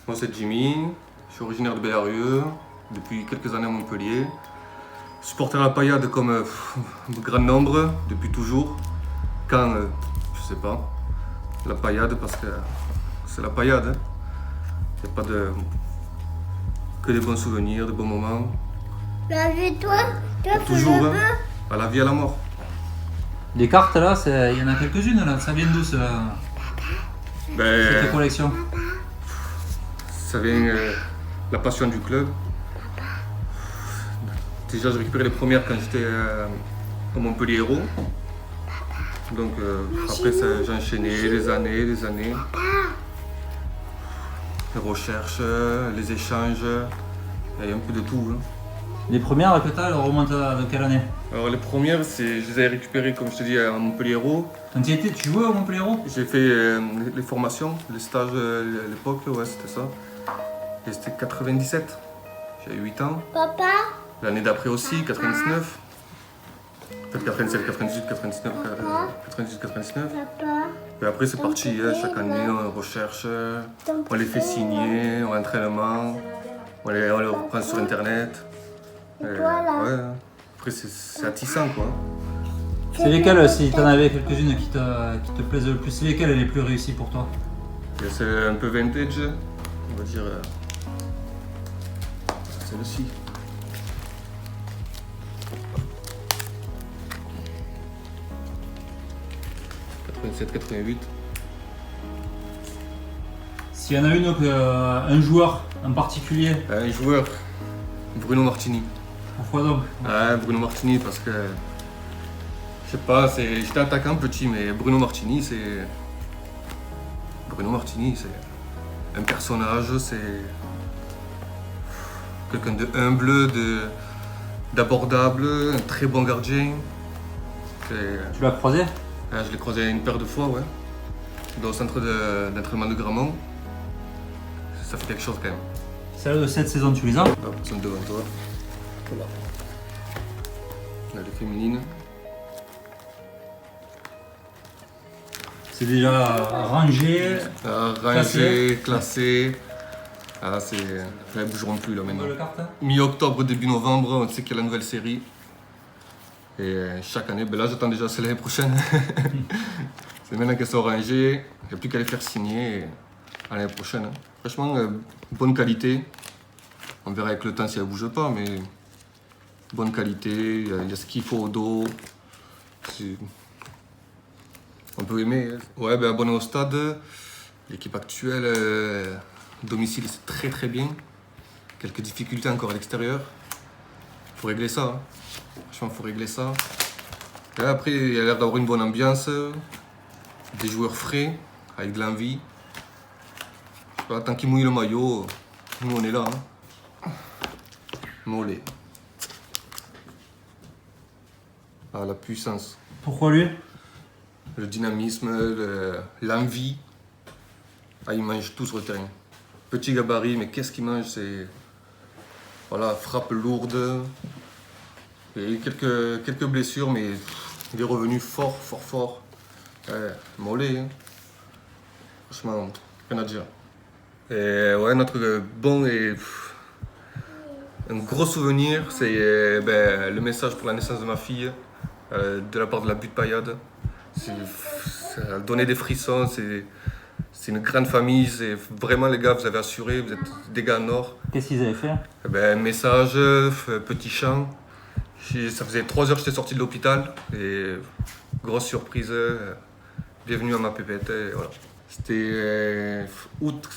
Moi c'est Jimmy, je suis originaire de Bellarieux, depuis quelques années à Montpellier. Supporter la paillade comme grand nombre, depuis toujours. Quand, je sais pas, la paillade parce que c'est la paillade. Il n'y a pas que des bons souvenirs, des bons moments. La vie, toi Toujours, hein, à la vie, à la mort. Les cartes là, il y en a quelques-unes là. Ça vient d'où cette Ben, collection? ça vient la passion du club. Déjà, j'ai récupéré les premières quand j'étais au Montpellier Hérault. Donc après, j'ai enchaîné les années. Les recherches, les échanges, il y a un peu de tout. Hein. Les premières que t'as, elles remontent à de quelle année? Alors les premières, je les ai récupérées, comme je te dis, à Montpellier Hérault. Quand tu y étais, tu jouais au Montpellier Hérault? J'ai fait les formations, les stages à l'époque, ouais, c'était ça. Et c'était 97, j'avais 8 ans. Papa, L'année d'après aussi, 99. Peut-être 97, 98, 99, 98, 99. papa, Et après c'est parti, hein, chaque année on recherche, on les fait signer, on entraînement, on les reprend sur internet. Et, voilà. ouais, après c'est attissant quoi. C'est lesquelles, si t'en avais quelques-unes qui te plaisent le plus, c'est lesquelles les plus réussies pour toi? Et c'est un peu vintage, on va dire. Celle-ci. « 87-88. S'il y en a une, un joueur en particulier, Un joueur, Bruno Martini. pourquoi donc? Ouais, Bruno Martini parce que je sais pas, j'étais attaquant petit, mais Bruno Martini c'est un personnage, c'est quelqu'un de humble, d'abordable, un très bon gardien. Tu l'as croisé? Je l'ai croisé une paire de fois, ouais, dans le centre d'entraînement de Gramont. Ça fait quelque chose quand même. Celle de cette saison, tu les as? Hop, ils sont devant toi. Voilà. On a les féminines. C'est déjà rangé. Rangé, classé. Ah, elles bougeront plus là maintenant. Nouvelle carte? Mi-octobre, début novembre, on sait qu'il y a la nouvelle série. Et chaque année, ben là j'attends déjà c'est l'année prochaine. C'est maintenant qu'elles sont rangées, il n'y a plus qu'à les faire signer et à l'année prochaine. Hein. Franchement, bonne qualité. On verra avec le temps si elle ne bouge pas, mais bonne qualité, il y a ce qu'il faut au dos. On peut aimer. Hein. Ouais, ben abonné au stade. L'équipe actuelle, domicile, c'est très très bien. Quelques difficultés encore à l'extérieur. Faut régler ça. Hein. Franchement, faut régler ça. Et après, il y a l'air d'avoir une bonne ambiance. Des joueurs frais, avec de l'envie. Je sais pas, tant qu'ils mouillent le maillot, nous on est là. Hein. Mollet. Ah, la puissance. Pourquoi lui? Le dynamisme, l'envie. Ah, ils mangent tout sur le terrain. Petit gabarit, mais qu'est-ce qu'ils mangent? C'est. Voilà, frappe lourde. Il y a eu quelques blessures, mais il est revenu fort. Mollet. Hein. Franchement, rien à dire. Et ouais, notre bon et un gros souvenir, c'est le message pour la naissance de ma fille de la part de la Butte Paillade. Ça a donné des frissons, c'est une grande famille, c'est vraiment les gars, vous avez assuré, vous êtes des gars nord. Qu'est-ce qu'ils avaient fait? Un message, petit chant. Ça faisait 3 heures que j'étais sorti de l'hôpital et grosse surprise, bienvenue à ma pépette. Et voilà. C'était août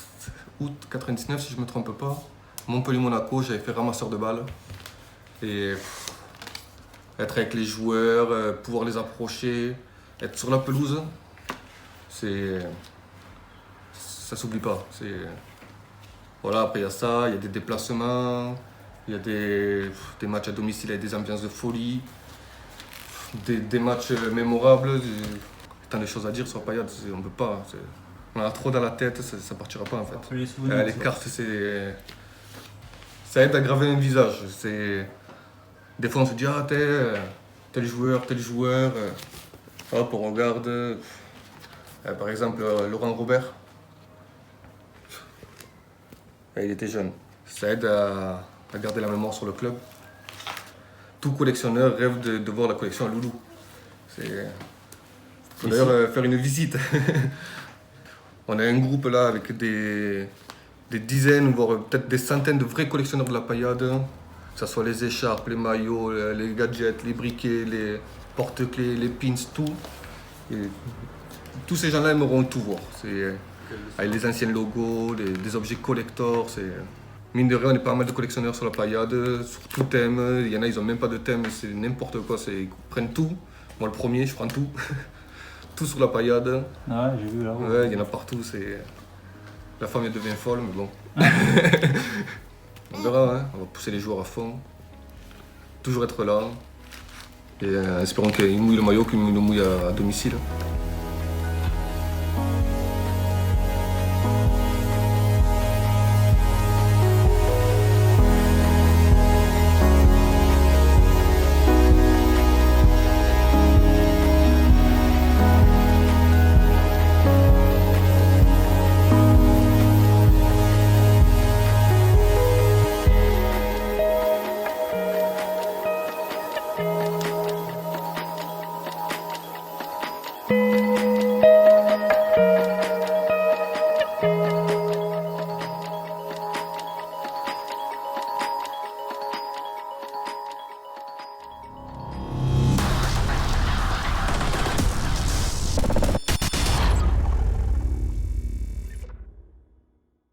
99 si je me trompe pas. Montpellier-Monaco, j'avais fait ramasseur de balles. Et être avec les joueurs, pouvoir les approcher, être sur la pelouse, ça s'oublie pas. Voilà, après il y a ça, il y a des déplacements, il y a des matchs à domicile avec des ambiances de folie, des matchs mémorables. Tant de choses à dire sur Paillade, on peut pas. On a trop dans la tête, ça partira pas en fait. Les souvenirs, Les cartes, ça aide à graver un visage. Des fois on se dit ah tel joueur. Hop, on regarde. Par exemple Laurent Robert. quand il était jeune. Ça aide à garder la mémoire sur le club. Tout collectionneur rêve de voir la collection à Loulou. Il faut d'ailleurs faire une visite. On a un groupe là avec des dizaines, voire peut-être des centaines de vrais collectionneurs de la paillade. Que ce soit les écharpes, les maillots, les gadgets, les briquets, les porte-clés, les pins, tout. Et tous ces gens-là aimeront tout voir. Avec les anciens logos, des objets collectors. Mine de rien, on est pas mal de collectionneurs sur la paillade, sur tout thème. Il y en a, ils n'ont même pas de thème, c'est n'importe quoi. Ils prennent tout. Moi, le premier, je prends tout. Tout sur la paillade. Ah ouais, j'ai vu là. Ouais, il y en a partout. La femme, elle devient folle, mais bon. On verra, hein. On va pousser les joueurs à fond. Toujours être là. Et espérons qu'ils mouillent le maillot, qu'ils mouillent le mouille à domicile.